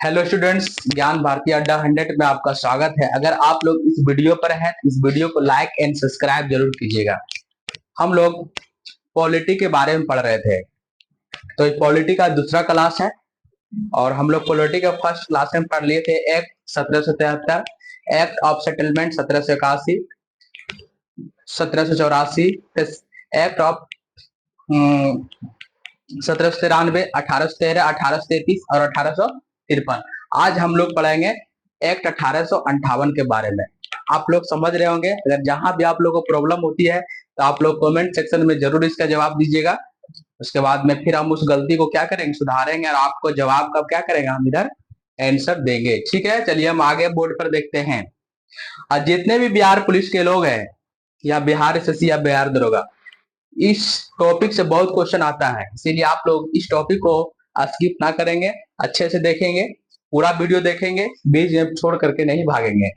Hello students, ज्ञान भारती अड्डा 100 में आपका स्वागत है। अगर आप लोग इस वीडियो पर हैं, इस वीडियो को लाइक एंड सब्सक्राइब जरूर कीजिएगा। हम लोग पॉलिटी के बारे में पढ़ रहे थे, तो पॉलिटी का दूसरा क्लास है और हम लोग पॉलिटी का फर्स्ट क्लास में पढ़ लिए थे act 1773, act of settlement 1781, 1784, act of 1793, 1813, 1833 और 1853। आज हम लोग पढ़ेंगे एक्ट 1858 के बारे में। आप लोग समझ रहे होंगे। अगर जहां भी आप लोग को प्रॉब्लम होती है तो आप लोग कमेंट सेक्शन में जरूर इसका जवाब दीजिएगा। उसके बाद में फिर हम उस गलती को क्या करेंगे, सुधारेंगे और आपको जवाब का क्या करेंगे, हम इधर आंसर देंगे। ठीक है, चलिए हम आगे बोर्ड पर देखते हैं। और जितने भी बिहार पुलिस के लोग हैं या बिहार एसएससी या बिहार दरोगा, इस टॉपिक से बहुत क्वेश्चन आता है, इसीलिए आप लोग इस टॉपिक को स्किप ना करेंगे, अच्छे से देखेंगे, पूरा वीडियो देखेंगे, बीच में छोड़ करके नहीं भागेंगे।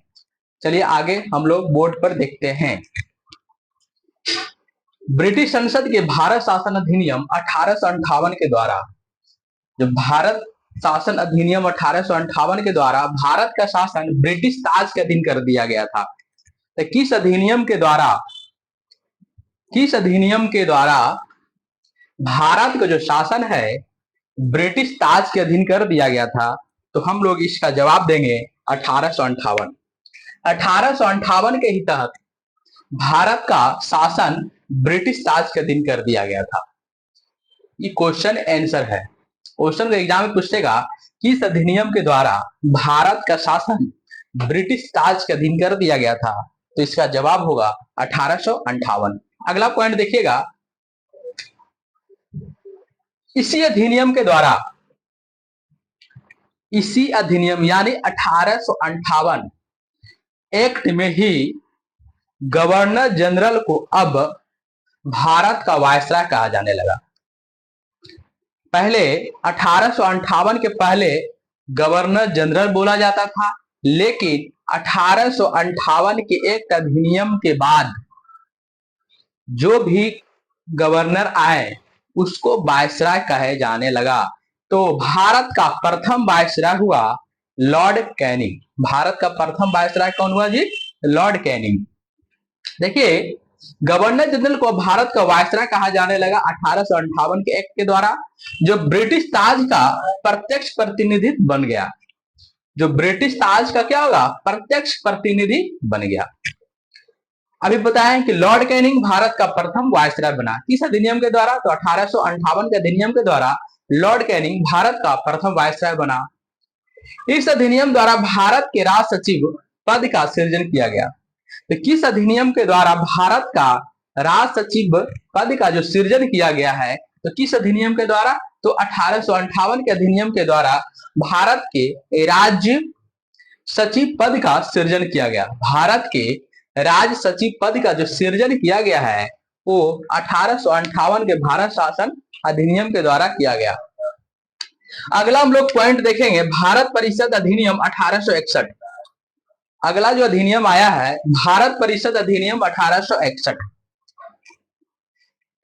चलिए आगे हम लोग बोर्ड पर देखते हैं। ब्रिटिश संसद के भारत शासन अधिनियम 1858 के द्वारा, जो भारत शासन अधिनियम 1858 के द्वारा भारत का शासन ब्रिटिश ताज के अधीन कर दिया गया था। तो किस अधिनियम के द्वारा भारत का जो शासन है ब्रिटिश ताज के अधीन कर दिया गया था? तो हम लोग इसका जवाब देंगे 1858। 1858 के ही तहत भारत का शासन ब्रिटिश ताज के अधीन कर दिया गया था। ये क्वेश्चन आंसर है। क्वेश्चन एग्जाम में पूछेगा किस अधिनियम के द्वारा भारत का शासन ब्रिटिश ताज के अधीन कर दिया गया था? तो इसका जवाब होगा 1858। अगला पॉइंट देखिएगा, इसी अधिनियम यानी 1858 एक्ट में ही गवर्नर जनरल को अब भारत का वायसराय कहा जाने लगा। पहले 1858 के पहले गवर्नर जनरल बोला जाता था, लेकिन 1858 के एक्ट अधिनियम के बाद जो भी गवर्नर आए उसको वायसराय कहे जाने लगा। तो भारत का प्रथम वायसराय हुआ लॉर्ड कैनिंग। भारत का प्रथम वायसराय कौन हुआ जी? Lord Canning. देखिए, गवर्नर जनरल को भारत का वायसराय कहा जाने लगा 1858 के एक्ट के द्वारा, जो ब्रिटिश ताज का प्रत्यक्ष प्रतिनिधित्व बन गया। जो ब्रिटिश ताज का क्या होगा? प्रत्यक्ष प्रतिनिधि बन गया। अभी बताएं कि लॉर्ड कैनिंग भारत का प्रथम वायसराय बना किस अधिनियम के द्वारा? तो 1858 के अधिनियम के द्वारा लॉर्ड कैनिंग भारत का प्रथम वायसराय बना। इस अधिनियम द्वारा भारत के राज सचिव पद का सृजन किया गया। तो किस अधिनियम के द्वारा भारत का राज सचिव पद का जो सृजन किया गया है, तो किस अधिनियम के द्वारा? तो 1858 के अधिनियम के द्वारा भारत के राज्य सचिव पद का सृजन किया गया। भारत के राज्य सचिव पद का जो सृजन किया गया है वो 1858 के भारत शासन अधिनियम के द्वारा किया गया। अगला हम लोग पॉइंट देखेंगे, भारत परिषद अधिनियम 1861। अगला जो अधिनियम आया है भारत परिषद अधिनियम 1861।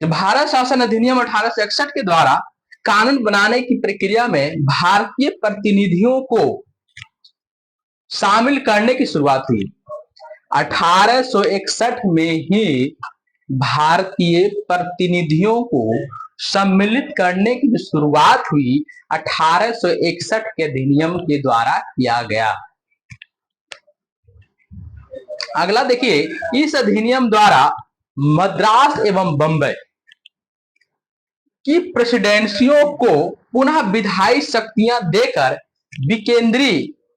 भारत शासन अधिनियम 1861 के द्वारा कानून बनाने की प्रक्रिया में भारतीय प्रतिनिधियों को शामिल करने की शुरुआत हुई। 1861 में ही भारतीय प्रतिनिधियों को सम्मिलित करने की शुरुआत हुई 1861 के अधिनियम के द्वारा किया गया। अगला देखिए, इस अधिनियम द्वारा मद्रास एवं बंबई की प्रेसिडेंसियों को पुनः विधायी शक्तियां देकर विकेंद्री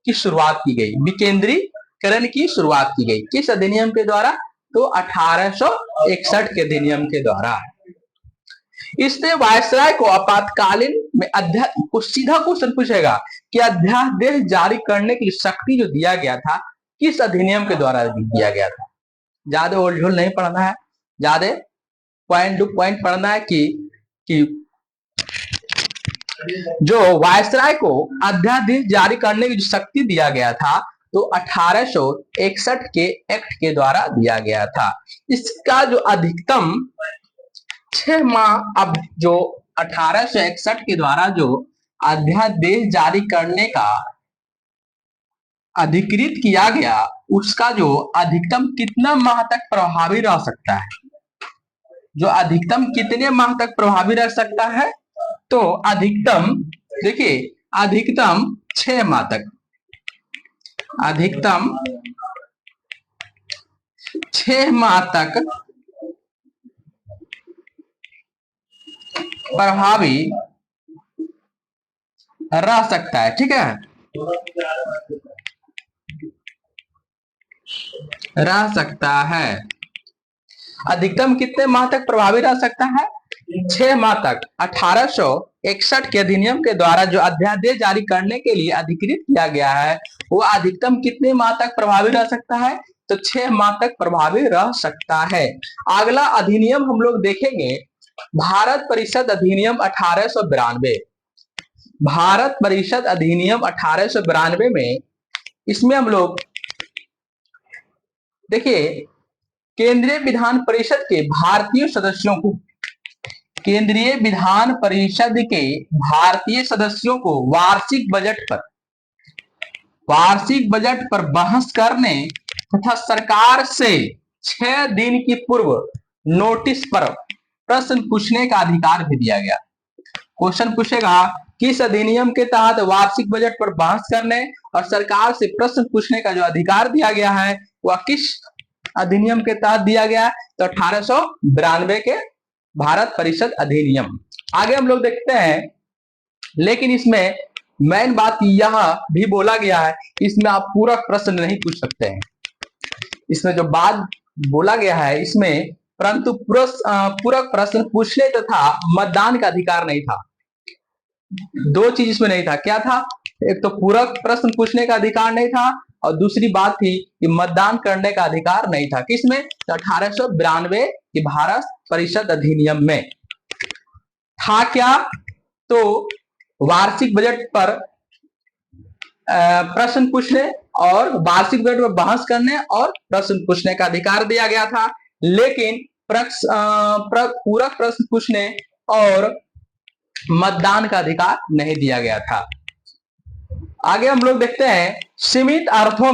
की शुरुआत की गई। विकेंद्रीकरण की शुरुआत की गई किस अधिनियम के द्वारा? तो 1861 के अधिनियम के द्वारा। इससे वायसराय को आपातकालीन में सीधा क्वेश्चन पूछेगा कि अध्यादेश जारी करने की शक्ति जो दिया गया था किस अधिनियम के द्वारा दिया गया था? ज्यादा ओलझोल नहीं पढ़ना है, ज्यादा पॉइंट टू पॉइंट पढ़ना है कि जो वायसराय को अध्यादेश जारी करने की जो शक्ति दिया गया था तो 1861 के एक्ट के द्वारा दिया गया था। इसका जो अधिकतम 6 माह, अब जो 1861 के द्वारा जो अध्यादेश जारी करने का अधिकृत किया गया उसका जो अधिकतम कितना माह तक प्रभावी रह सकता है, जो अधिकतम कितने माह तक प्रभावी रह सकता है, तो अधिकतम देखिए अधिकतम 6 माह तक, अधिकतम 6 माह तक प्रभावी रह सकता है। ठीक है, रह सकता है। अधिकतम कितने माह तक प्रभावी रह सकता है? 6 माह तक। 1861 के अधिनियम के द्वारा जो अध्यादेश जारी करने के लिए अधिकृत किया गया है वो अधिकतम कितने माह तक प्रभावी रह सकता है? तो 6 माह तक प्रभावी रह सकता है। अगला अधिनियम हम लोग देखेंगे भारत परिषद अधिनियम 1892। भारत परिषद अधिनियम 1892 में इसमें हम लोग देखिए केंद्रीय विधान परिषद के भारतीय सदस्यों को, केंद्रीय विधान परिषद के भारतीय सदस्यों को वार्षिक बजट पर बहस करने तथा सरकार से 6 दिन की पूर्व नोटिस पर प्रश्न पूछने का अधिकार भी दिया गया। क्वेश्चन पूछेगा किस अधिनियम के तहत वार्षिक बजट पर बहस करने और सरकार से प्रश्न पूछने का जो अधिकार दिया गया है वह किस अधिनियम के तहत दिया गया? तो 1892 के भारत परिषद अधिनियम। आगे हम लोग देखते हैं, लेकिन इसमें मेन बात यह भी बोला गया है इसमें आप पूरक प्रश्न नहीं पूछ सकते हैं। इसमें जो बात बोला गया है इसमें परंतु पूरक प्रश्न पूछने तथा मतदान का अधिकार नहीं था। 2 चीज इसमें नहीं था। क्या था? एक तो पूरक प्रश्न पूछने का अधिकार नहीं था और दूसरी बात थी कि मतदान करने का अधिकार नहीं था। किसमें? तो 1892 की भारत परिषद अधिनियम में था क्या? तो वार्षिक बजट पर प्रश्न पूछने और वार्षिक बजट पर बहस करने और प्रश्न पूछने का अधिकार दिया गया था, लेकिन पूरक प्रश्न पूछने और मतदान का अधिकार नहीं दिया गया था। आगे हम लोग देखते हैं सीमित अर्थों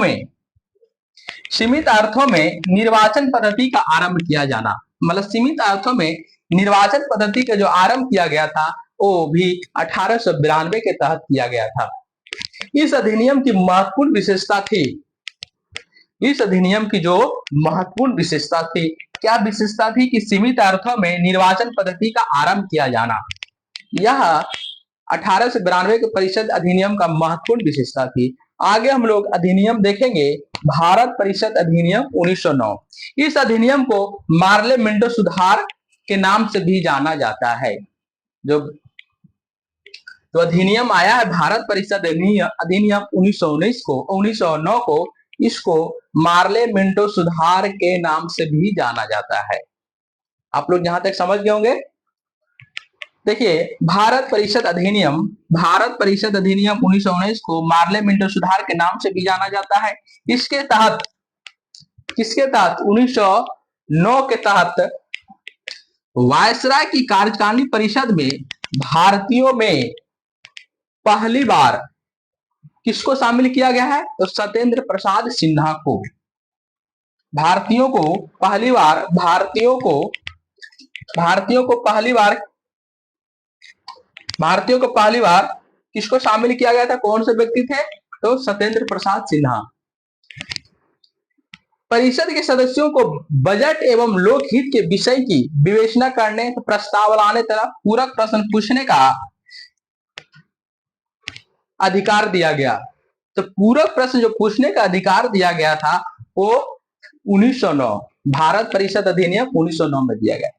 में निर्वाचन पद्धति का आरंभ किया जाना। मतलब सीमित अर्थों में निर्वाचन पद्धति का जो आरंभ किया गया था वो भी 1892 के तहत किया गया था। इस अधिनियम की महत्वपूर्ण विशेषता थी, इस अधिनियम की जो महत्वपूर्ण विशेषता थी, क्या विशेषता थी? कि सीमित अर्थों में निर्वाचन पद्धति का आरंभ किया जाना। यह 1892 के परिषद अधिनियम का महत्वपूर्ण विशेषता थी। आगे हम लोग अधिनियम देखेंगे भारत परिषद अधिनियम 1909। इस अधिनियम को मार्ले मिंटो सुधार के नाम से भी जाना जाता है। जो तो अधिनियम आया है भारत परिषद अधिनियम 1909 को इसको मार्ले मिंटो सुधार के नाम से भी जाना जाता है। आप लोग यहां तक समझ गए होंगे। देखिए भारत परिषद अधिनियम 1919 को मार्ले मिंटो सुधार के नाम से भी जाना जाता है। किसके तहत? 1909 के तहत वायसराय की कार्यकारिणी परिषद में भारतीयों में पहली बार किसको शामिल किया गया है? तो सत्येंद्र प्रसाद सिन्हा को। भारतीयों को पहली बार किसको शामिल किया गया था? कौन से व्यक्ति थे? तो सत्येंद्र प्रसाद सिन्हा। परिषद के सदस्यों को बजट एवं लोकहित के विषय की विवेचना करने, प्रस्ताव लाने तथा पूरक प्रश्न पूछने का अधिकार दिया गया। तो पूरक प्रश्न जो पूछने का अधिकार दिया गया था वो 1909 भारत परिषद अधिनियम 1909 में दिया गया।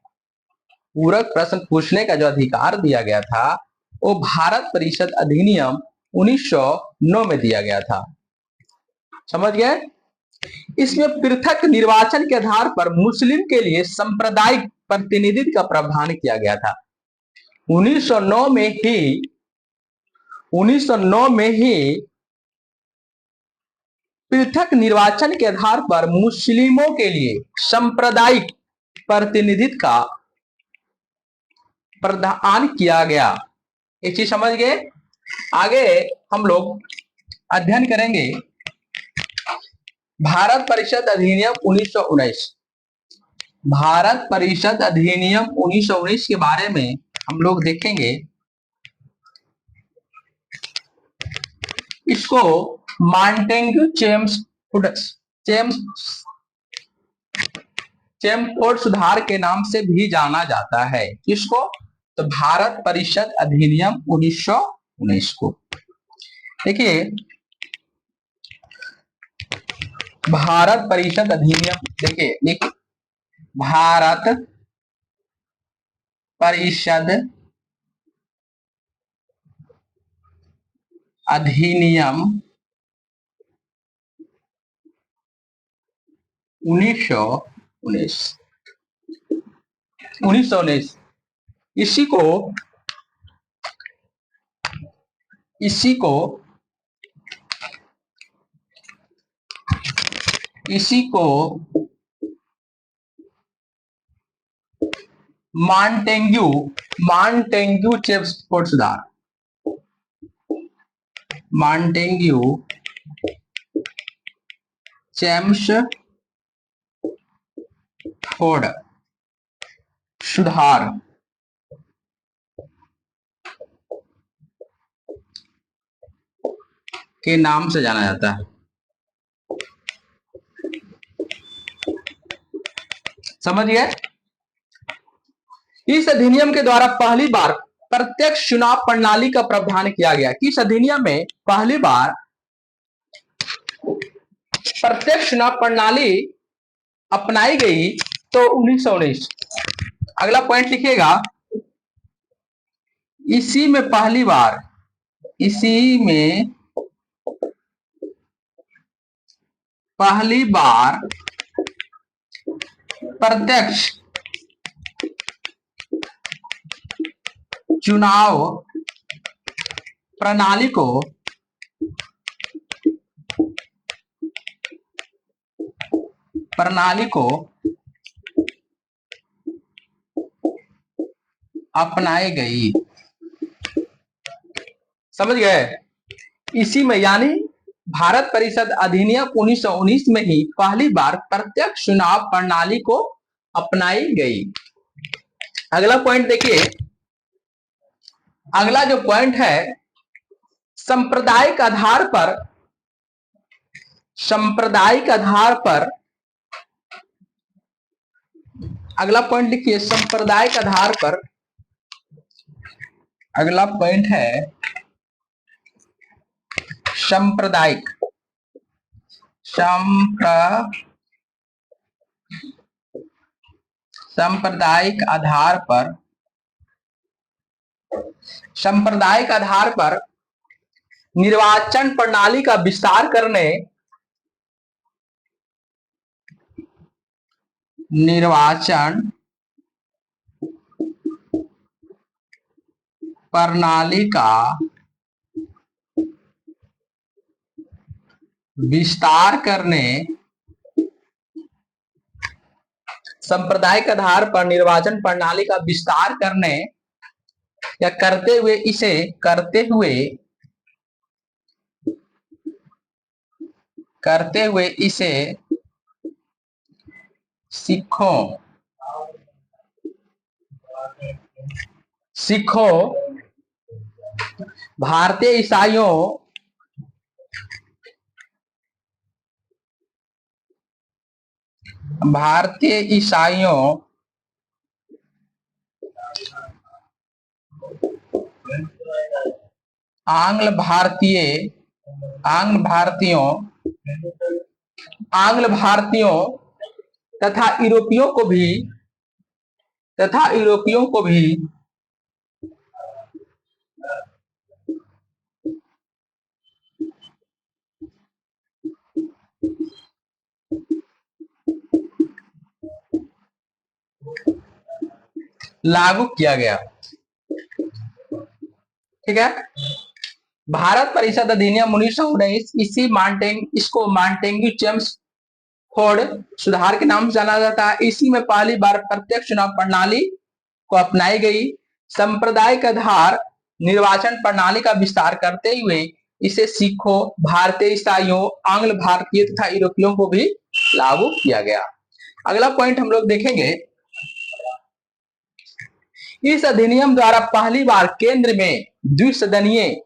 पूरक प्रश्न पूछने का जो अधिकार दिया गया था वो भारत परिषद अधिनियम 1909 में दिया गया था। समझ गए? इसमें पृथक निर्वाचन के आधार पर मुस्लिम के लिए सांप्रदायिक प्रतिनिधित्व का प्रावधान किया गया था। 1909 में ही पृथक निर्वाचन के आधार पर मुस्लिमों के लिए सांप्रदायिक प्रतिनिधित्व का प्रावधान किया गया। एक चीज समझ गए? आगे हम लोग अध्ययन करेंगे भारत परिषद अधिनियम 1919, भारत परिषद अधिनियम 1919 के बारे में हम लोग देखेंगे। इसको मॉन्टेग्यू चेम्सफोर्ड सुधार के नाम से भी जाना जाता है। किसको? तो भारत परिषद अधिनियम 1919 को। देखिए, भारत परिषद अधिनियम, देखिए भारत परिषद अधिनियम 1919 इसी को मॉन्टेग्यू चेम्सफोर्ड सुधार, मॉन्टेग्यू चेम्सफोर्ड सुधार के नाम से जाना जाता है। समझ गए? इस अधिनियम के द्वारा पहली बार प्रत्यक्ष चुनाव प्रणाली का प्रावधान किया गया। किस अधिनियम में पहली बार प्रत्यक्ष चुनाव प्रणाली अपनाई गई? तो 1919। अगला पॉइंट लिखिएगा, इसी में पहली बार प्रत्यक्ष चुनाव प्रणाली को अपनाई गई। समझ गए? इसी में यानी भारत परिषद अधिनियम 1919 में ही पहली बार प्रत्यक्ष चुनाव प्रणाली को अपनाई गई। अगला पॉइंट देखिए, अगला जो पॉइंट है, सांप्रदायिक आधार पर अगला पॉइंट लिखिए, सांप्रदायिक आधार पर। अगला पॉइंट है सांप्रदायिक आधार पर निर्वाचन प्रणाली का विस्तार करने, निर्वाचन प्रणाली का विस्तार करने, सांप्रदायिक आधार पर निर्वाचन प्रणाली का विस्तार करने या करते हुए इसे सिखों, भारतीय ईसाइयों आंग्ल भारतीयों तथा यूरोपियों को भी लागू किया गया। ठीक है? भारत परिषद अधिनियम 1919 इसको मॉन्टेग्यू चेम्सफोर्ड सुधार के नाम से जाना जाता है। इसी में पहली बार प्रत्यक्ष चुनाव प्रणाली को अपनाई गई। सांप्रदायिक आधार निर्वाचन प्रणाली का विस्तार करते हुए इसे सिखों, भारतीय ईसाइयों, आंग्ल भारतीय तथा यूरोपियों को भी लागू किया गया। अगला पॉइंट हम लोग देखेंगे, इस अधिनियम द्वारा पहली बार केंद्र में द्विसदनीय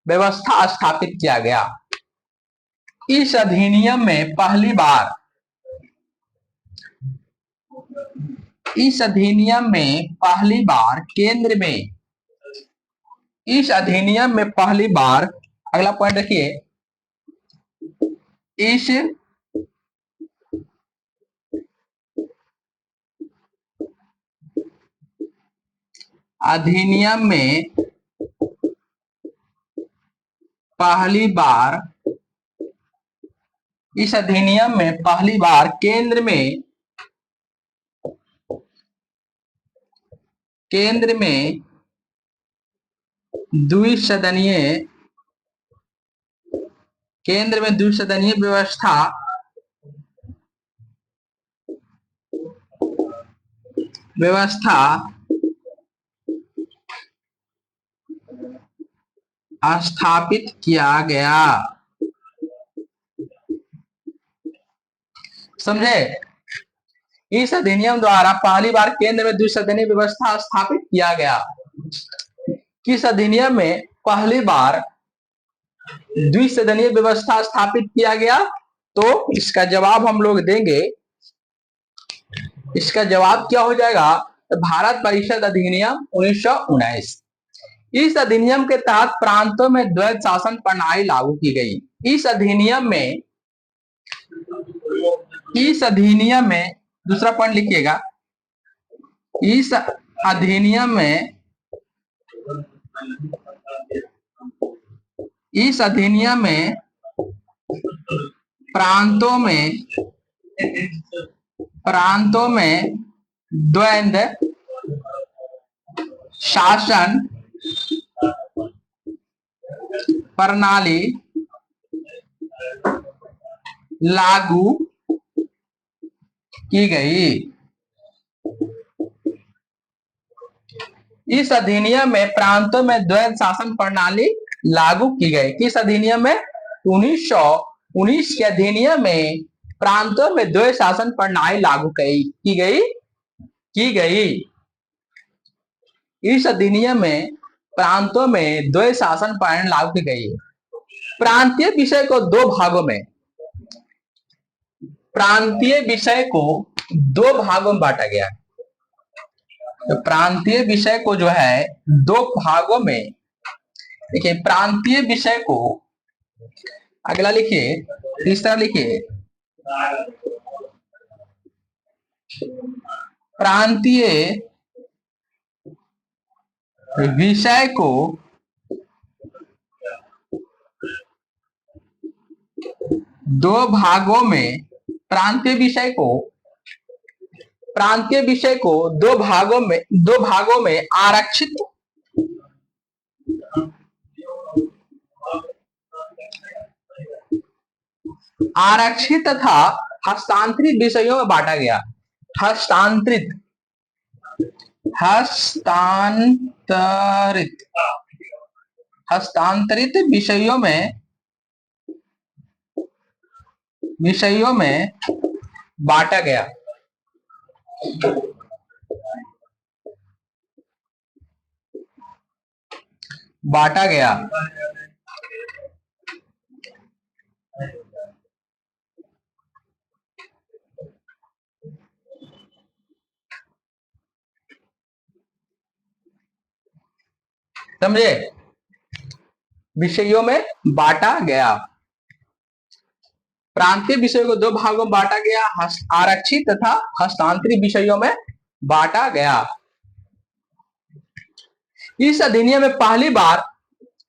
व्यवस्था स्थापित किया गया। इस अधिनियम में पहली बार इस अधिनियम में पहली बार केंद्र में इस अधिनियम में पहली बार, अगला पॉइंट देखिए, इस अधिनियम में पहली बार इस अधिनियम में पहली बार केंद्र में द्विसदनीय व्यवस्था स्थापित किया गया। समझे? इस अधिनियम द्वारा पहली बार केंद्र में द्विसदनीय व्यवस्था स्थापित किया गया। किस अधिनियम में पहली बार द्विसदनीय व्यवस्था स्थापित किया गया? तो इसका जवाब हम लोग देंगे, इसका जवाब क्या हो जाएगा? भारत परिषद अधिनियम 1919। इस अधिनियम के तहत प्रांतों में द्वैध शासन प्रणाली लागू की गई। इस अधिनियम में दूसरा पॉइंट लिखिएगा, इस अधिनियम में प्रांतों में द्वैध शासन प्रणाली लागू की गई। इस अधिनियम में प्रांतों में द्वैध शासन प्रणाली लागू की गई। किस अधिनियम में? 1919 के अधिनियम में प्रांतों में द्वैध शासन प्रणाली लागू की गई। इस अधिनियम में प्रांतों में द्वैध शासन प्रणाली लागू की गई। प्रांतीय विषय को दो भागों में बांटा गया। तो प्रांतीय विषय को जो है दो भागों में, देखिए प्रांतीय विषय को, अगला लिखिए, तीसरा लिखिए, प्रांतीय विषय को दो भागों में दो भागों में आरक्षित तथा हस्तांतरित विषयों में बांटा गया। हस्तांतरित विषयों में बांटा गया। समझे? विषयों में बांटा गया। प्रांतीय विषयों को दो भागों में बांटा गया, आरक्षित तथा हस्तांतरित विषयों में बांटा गया। इस अधिनियम में पहली बार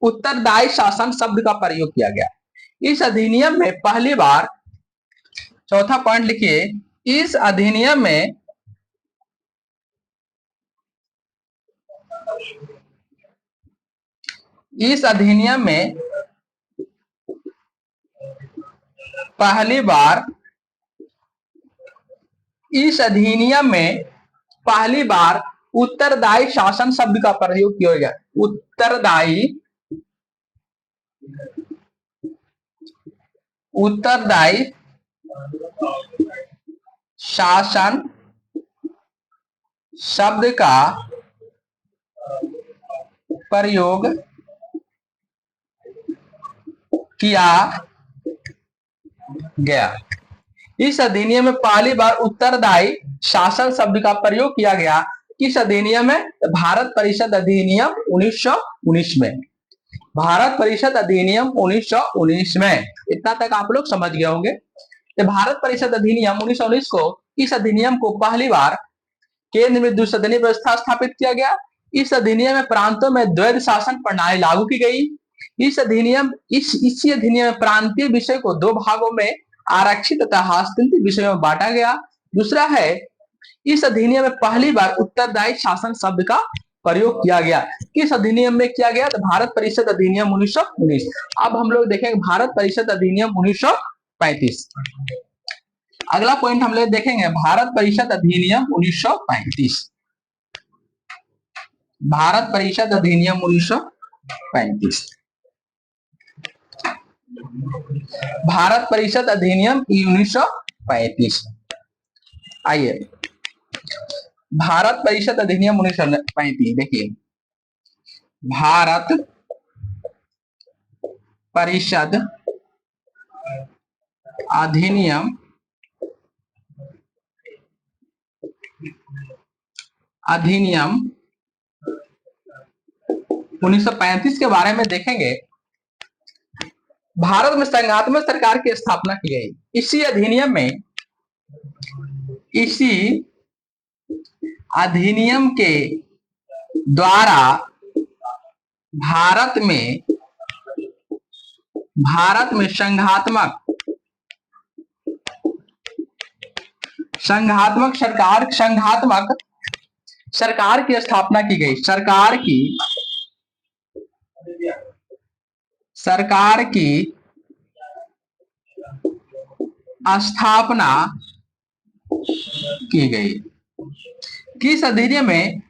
उत्तरदायी शासन शब्द का प्रयोग किया गया। इस अधिनियम में पहली बार, चौथा पॉइंट लिखिए, इस अधिनियम में पहली बार उत्तरदायी शासन शब्द का प्रयोग किया गया। उत्तरदायी उत्तरदायी शासन शब्द का प्रयोग किया गया। इस अधिनियम में पहली बार उत्तरदायी शासन शब्द का प्रयोग किया गया। किस अधिनियम में? भारत परिषद अधिनियम 1919 में। भारत परिषद अधिनियम 1919 में। इतना तक आप लोग समझ गए होंगे। तो भारत परिषद अधिनियम 1919 को, इस अधिनियम को पहली बार केंद्र में द्विसदनीय व्यवस्था स्थापित किया गया। इस अधिनियम में प्रांतों में द्वैध शासन प्रणाली लागू की गई। इसी अधिनियम में प्रांतीय विषय को दो भागों में आरक्षित तथा हस्तांतरित विषयों में बांटा गया। दूसरा है, इस अधिनियम में पहली बार उत्तरदायी शासन शब्द का प्रयोग किया गया। किस अधिनियम में किया गया? तो भारत परिषद अधिनियम 1919। अब हम लोग देखेंगे भारत परिषद अधिनियम 1935। अगला पॉइंट हम लोग देखेंगे भारत परिषद अधिनियम 1935। भारत परिषद अधिनियम 1935। भारत परिषद अधिनियम 1935। आइए, भारत परिषद अधिनियम 1935 देखिए। भारत परिषद अधिनियम 1935 के बारे में देखेंगे। भारत में संघात्मक सरकार की स्थापना की गई। इसी अधिनियम के द्वारा भारत में संघात्मक सरकार की स्थापना की गई। सरकार की स्थापना की गई। किस अधिनियम में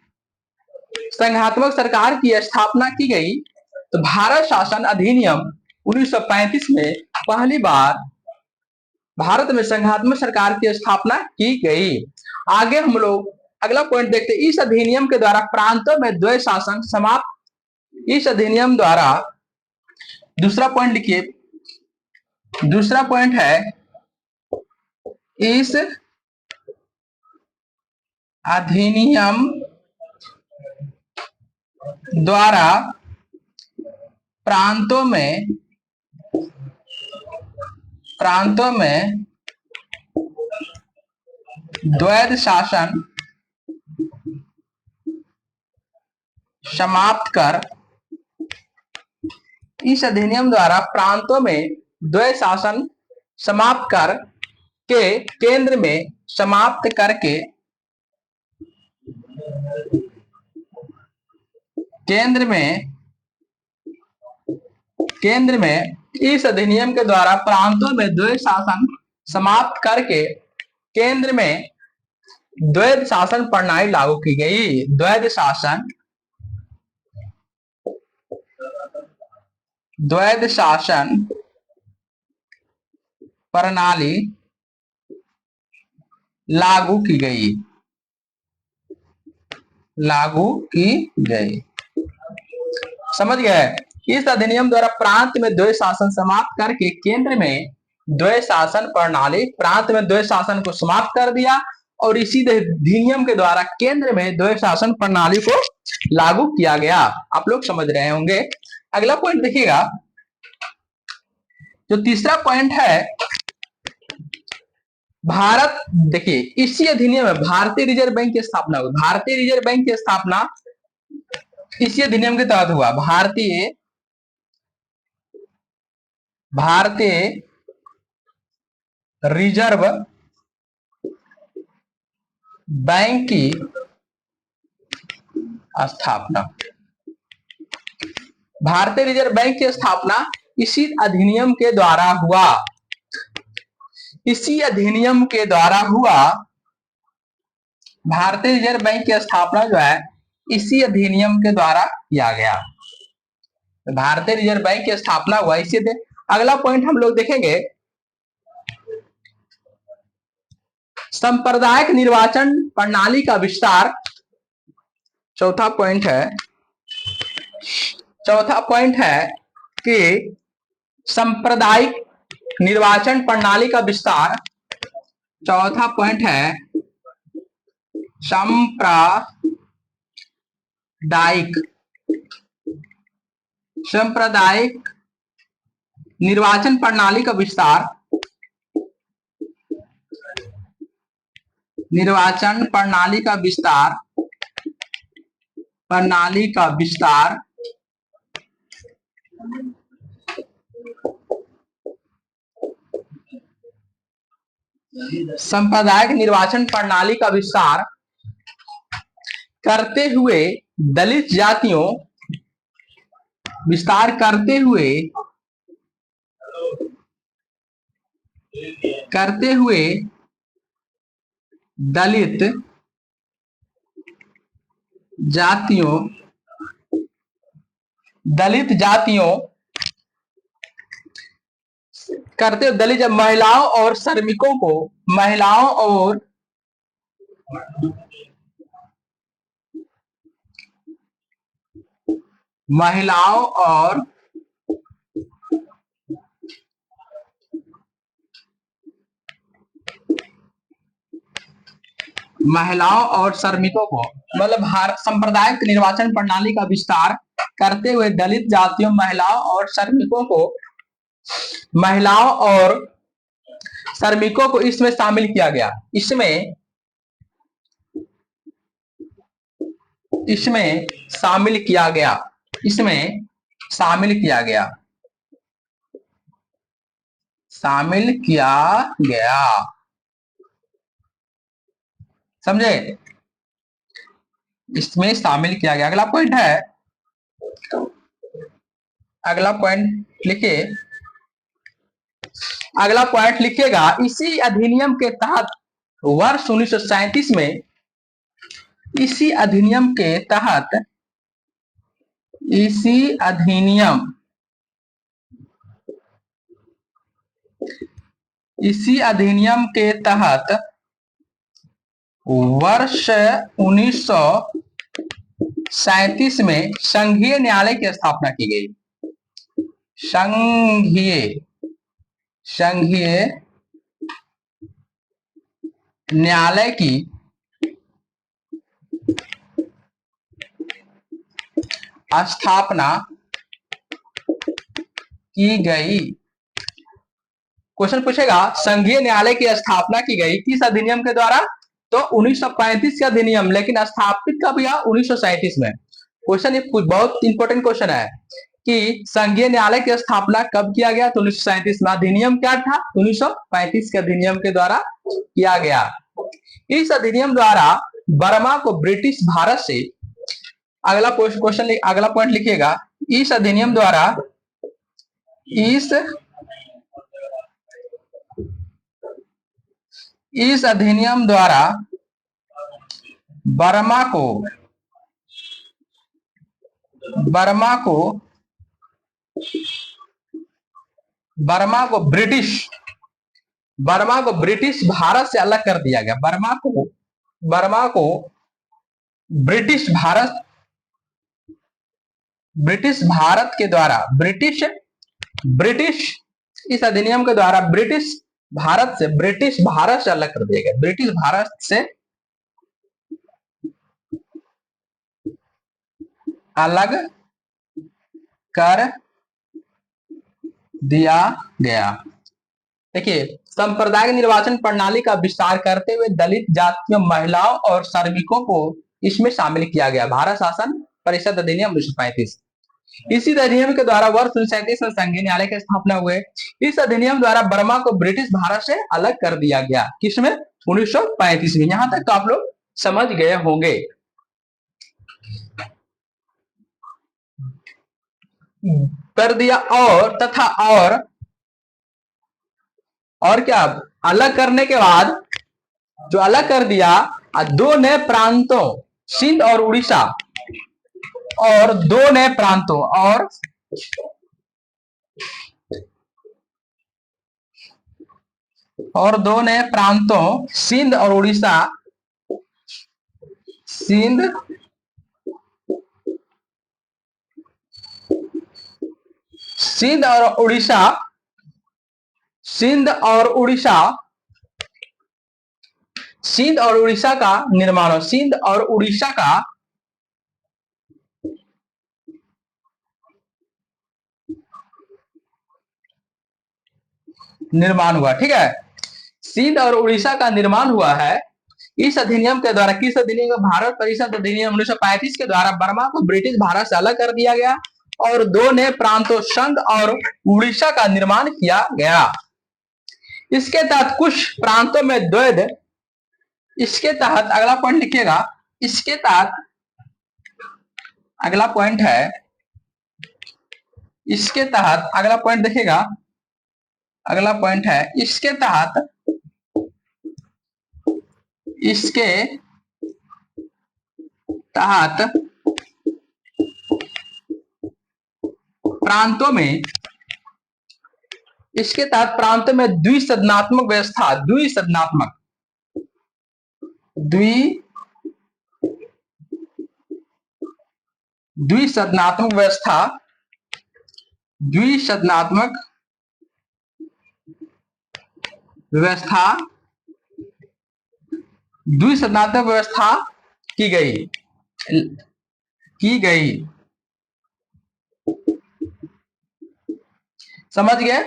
संघात्मक सरकार की स्थापना की गई? तो भारत शासन अधिनियम 1935 में पहली बार भारत में संघात्मक सरकार की स्थापना की गई। आगे हम लोग अगला पॉइंट देखते हैं। इस अधिनियम के द्वारा प्रांतों में द्वैध शासन समाप्त। इस अधिनियम द्वारा, दूसरा पॉइंट लिखिए। दूसरा पॉइंट है, इस अधिनियम द्वारा प्रांतों में द्वैध शासन समाप्त कर। इस अधिनियम द्वारा प्रांतों में द्वैध शासन समाप्त कर के केंद्र में समाप्त करके केंद्र में इस अधिनियम के द्वारा प्रांतों में द्वैध शासन समाप्त करके केंद्र में द्वैध शासन प्रणाली लागू की गई। द्वैध शासन प्रणाली लागू की गई। समझ गए? इस अधिनियम द्वारा प्रांत में द्वैध शासन समाप्त करके केंद्र में द्वैध शासन प्रणाली, प्रांत में द्वैध शासन को समाप्त कर दिया और इसी अधिनियम के द्वारा केंद्र में द्वैध शासन प्रणाली को लागू किया गया। आप लोग समझ रहे होंगे। अगला पॉइंट देखिएगा, जो तीसरा पॉइंट है, भारत, देखिए इसी अधिनियम में भारतीय रिजर्व बैंक की स्थापना हुई। भारतीय रिजर्व बैंक की स्थापना इसी अधिनियम के तहत हुआ। भारतीय रिजर्व बैंक की स्थापना, भारतीय रिजर्व बैंक की स्थापना इसी अधिनियम के द्वारा हुआ। इसी अधिनियम के द्वारा हुआ। भारतीय रिजर्व बैंक की स्थापना जो है इसी अधिनियम के द्वारा किया गया। भारतीय रिजर्व बैंक की स्थापना हुआ इसी दिन। अगला पॉइंट हम लोग देखेंगे, सांप्रदायिक निर्वाचन प्रणाली का विस्तार। चौथा पॉइंट है कि सांप्रदायिक निर्वाचन प्रणाली का विस्तार। चौथा पॉइंट है सांप्रदायिक निर्वाचन प्रणाली का विस्तार। निर्वाचन प्रणाली का विस्तार सांप्रदायिक निर्वाचन प्रणाली का विस्तार करते हुए दलित जातियों दलित महिलाओं और श्रमिकों को मतलब सांप्रदायिक निर्वाचन प्रणाली का विस्तार करते हुए दलित जातियों, महिलाओं और श्रमिकों को इसमें शामिल किया गया। इसमें शामिल किया गया। समझे? इसमें शामिल किया गया। अगला पॉइंट लिखिएगा। इसी अधिनियम के तहत वर्ष 1937 में इसी अधिनियम के तहत वर्ष 1937 में संघीय न्यायालय की स्थापना की गई। संघीय न्यायालय की स्थापना की गई। क्वेश्चन पूछेगा संघीय न्यायालय की स्थापना की गई किस अधिनियम के द्वारा? तो 1935 का अधिनियम, लेकिन स्थापित कब हुआ? 1937 में। क्वेश्चन ये बहुत इंपॉर्टेंट क्वेश्चन है कि संघीय न्यायालय की स्थापना कब किया गया? तो 1937 में। अधिनियम क्या था? 1935 के अधिनियम के द्वारा किया गया। इस अधिनियम द्वारा बर्मा को ब्रिटिश भारत से, अगला पॉइंट लिखिएगा। इस अधिनियम द्वारा बर्मा को ब्रिटिश भारत से अलग कर दिया गया। बर्मा को ब्रिटिश भारत के द्वारा इस अधिनियम के द्वारा ब्रिटिश भारत से अलग कर दिया गया। ब्रिटिश भारत से अलग कर दिया गया। देखिए, सांप्रदायिक निर्वाचन प्रणाली का विस्तार करते हुए दलित जातियों, महिलाओं और श्रमिकों को इसमें शामिल किया गया। भारत शासन परिषद अधिनियम 1935। इसी अधिनियम के द्वारा वर्ष 1937 में संघीय न्यायालय की स्थापना हुए। इस अधिनियम द्वारा बर्मा को ब्रिटिश भारत से अलग कर दिया गया। किसमें? 1935 में। यहां तक तो आप लोग समझ गए होंगे। कर दिया और क्या? अलग करने के बाद जो अलग कर दिया, दो नए प्रांतों सिंध और उड़ीसा, और दो नए प्रांतों और और दो नए प्रांतों सिंध और उड़ीसा, सिंध सिंध और उड़ीसा, सिंध और उड़ीसा, सिंध और उड़ीसा का निर्माण हो, सिंध और उड़ीसा का निर्माण हुआ। ठीक है, सिंध और उड़ीसा का निर्माण हुआ है। इस अधिनियम के द्वारा, किस अधिनियम का? भारत परिषद अधिनियम 1935 के द्वारा बर्मा को ब्रिटिश भारत से अलग कर दिया गया और दो नए प्रांतों सिंध और उड़ीसा का निर्माण किया गया। इसके तहत कुछ प्रांतों में द्वैध, इसके तहत अगला पॉइंट लिखिएगा, इसके तहत अगला पॉइंट है, इसके तहत अगला पॉइंट देखिएगा, अगला पॉइंट है इसके तहत, इसके तहत प्रांतों में, इसके तहत प्रांतों में द्विसदनात्मक व्यवस्था, द्विसदनात्मक व्यवस्था, द्विसदनात्मक व्यवस्था, द्विसदनात्मक व्यवस्था की गई। समझ गए?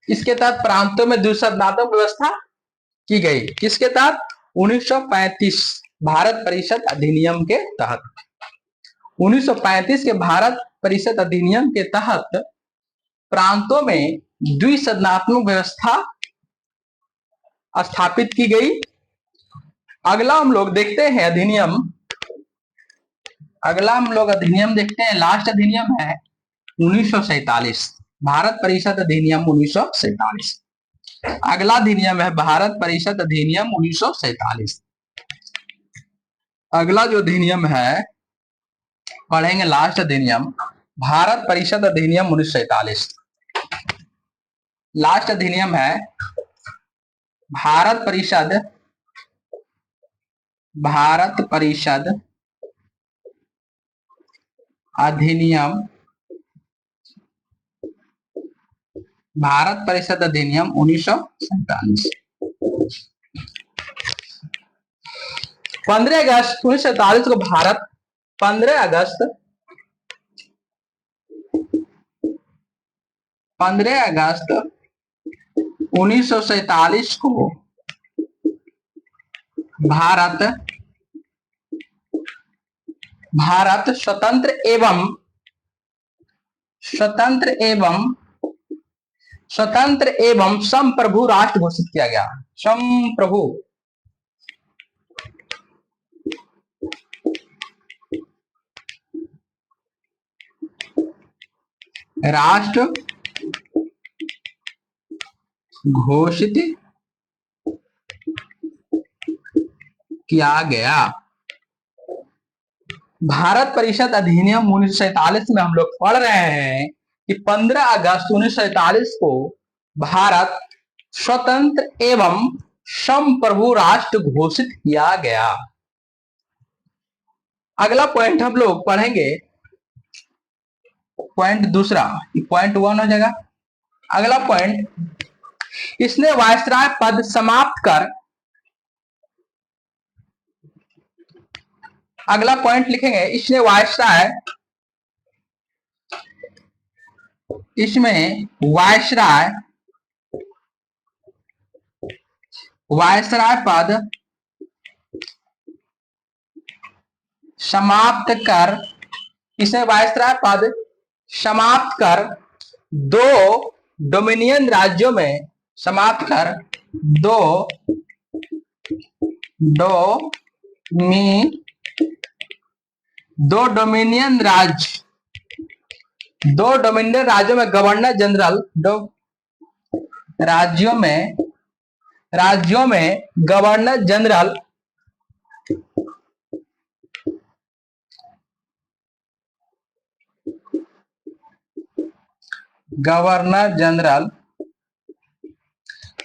इसके तहत प्रांतों में द्विसदनात्मक व्यवस्था की गई। किसके तहत? 1935 भारत परिषद अधिनियम के तहत। 1935 के भारत परिषद अधिनियम के तहत प्रांतों में द्विसदनात्मक व्यवस्था स्थापित की गई। अगला हम लोग देखते हैं अधिनियम, अगला हम लोग अधिनियम देखते हैं। लास्ट अधिनियम है 1947, भारत परिषद अधिनियम 1947। अगला अधिनियम है भारत परिषद अधिनियम 1947। अगला जो अधिनियम है पढ़ेंगे, लास्ट अधिनियम भारत परिषद अधिनियम 1947। लास्ट अधिनियम है भारत परिषद अधिनियम, भारत परिषद अधिनियम 1947। 15 अगस्त 1947 को भारत, 15 अगस्त 1947 को भारत स्वतंत्र एवं संप्रभु राष्ट्र घोषित किया गया। संप्रभु राष्ट्र घोषित किया गया। भारत परिषद अधिनियम 1947 में हम लोग पढ़ रहे हैं कि 15 अगस्त 1947 को भारत स्वतंत्र एवं संप्रभु राष्ट्र घोषित किया गया। अगला पॉइंट हम लोग पढ़ेंगे, पॉइंट दूसरा, पॉइंट 1 हो जाएगा। अगला पॉइंट, इसने वायसराय पद समाप्त कर, अगला पॉइंट लिखेंगे, इसने वायसराय, इसमें वायसराय पद समाप्त कर, इसे वायसराय पद समाप्त कर दो डोमिनियन राज्यों में, समाप्त कर दो डोमिनियन राज्यों में गवर्नर जनरल, राज्यों में गवर्नर जनरल गवर्नर जनरल,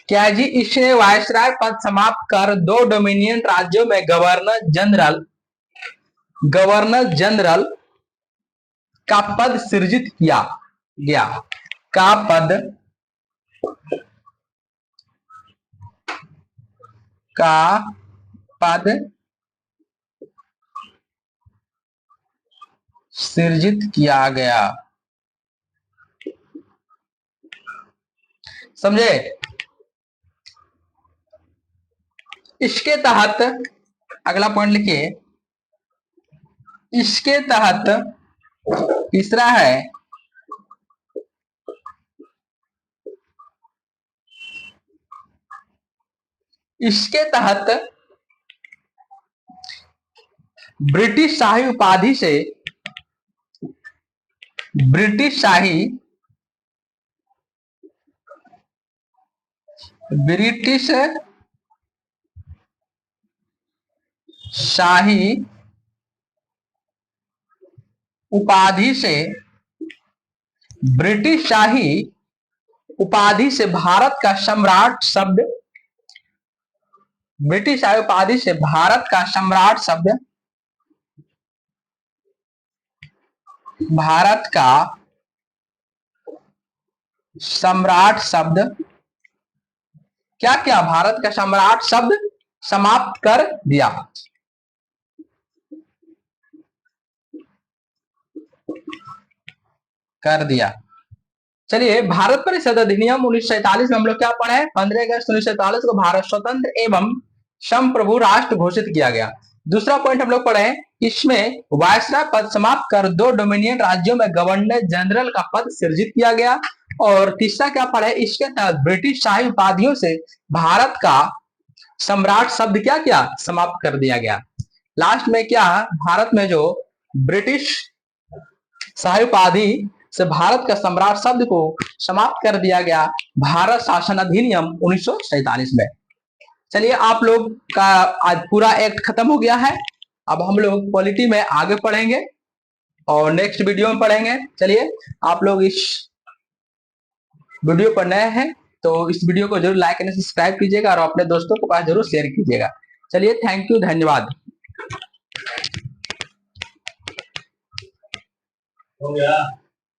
क्या जी इसने वायसराय पद समाप्त कर दो डोमिनियन राज्यों में गवर्नर जनरल का पद सृजित किया गया, का पद सृजित किया गया। समझे? इसके तहत अगला पॉइंट लिखिए, इसके तहत तीसरा है इसके तहत ब्रिटिश शाही उपाधि से ब्रिटिश शाही उपाधि से भारत का सम्राट शब्द क्या क्या भारत का सम्राट शब्द समाप्त कर दिया। चलिए, भारत परिषद अधिनियम 1947 में हम लोग क्या पढ़े? 15 अगस्त 1947 को भारत स्वतंत्र एवं संप्रभु राष्ट्र घोषित किया गया। दूसरा पॉइंट हम लोग पढ़े, इसमें वायसराय पद समाप्त कर दो डोमिनियन राज्यों में गवर्नर जनरल का पद सृजित किया गया। और तीसरा क्या पढ़े, इसके तहत ब्रिटिश शाही उपाधियों से भारत का सम्राट शब्द क्या क्या समाप्त कर दिया गया। लास्ट में क्या, भारत में जो ब्रिटिश शाही उपाधि से भारत का सम्राट शब्द को समाप्त कर दिया गया भारत शासन अधिनियम 1947 में। चलिए, आप लोग का आज पूरा एक्ट खत्म हो गया है। अब हम लोग पॉलिटी में आगे पढ़ेंगे और नेक्स्ट वीडियो में पढ़ेंगे। चलिए, आप लोग इस वीडियो पर नए हैं तो इस वीडियो को जरूर लाइक एंड सब्सक्राइब कीजिएगा और अपने दोस्तों के पास जरूर शेयर कीजिएगा। चलिए, थैंक यू, धन्यवाद। हो गया।